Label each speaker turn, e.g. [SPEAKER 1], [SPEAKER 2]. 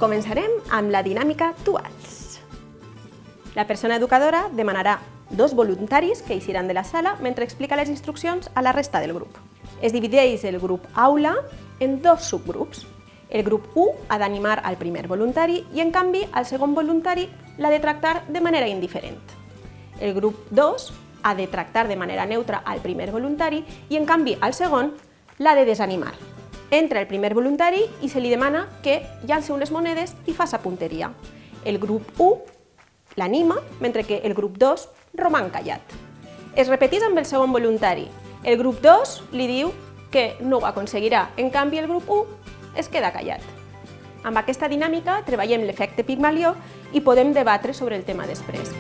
[SPEAKER 1] Començarem amb la dinàmica duals. La persona educadora demanarà 2 voluntaris que eixiran de la sala mentre explica les instruccions a la resta del grup. Es divideix el grup aula en 2 subgrups. El grup 1 ha d'animar al primer voluntari i, en canvi, al segon voluntari l'ha de tractar de manera indiferent. El grup 2 ha de tractar de manera neutra al primer voluntari i, en canvi, al segon l'ha de desanimar. Entra el primer voluntari i se li demana que llanci unes monedes i faça punteria. El grup 1 l'anima, mentre que el grup 2 roman callat. Es repeteix amb el segon voluntari. El grup 2 li diu que no ho aconseguirà, en canvi el grup 1 es queda callat. Amb aquesta dinàmica treballem l'efecte Pigmalió i podem debatre sobre el tema després.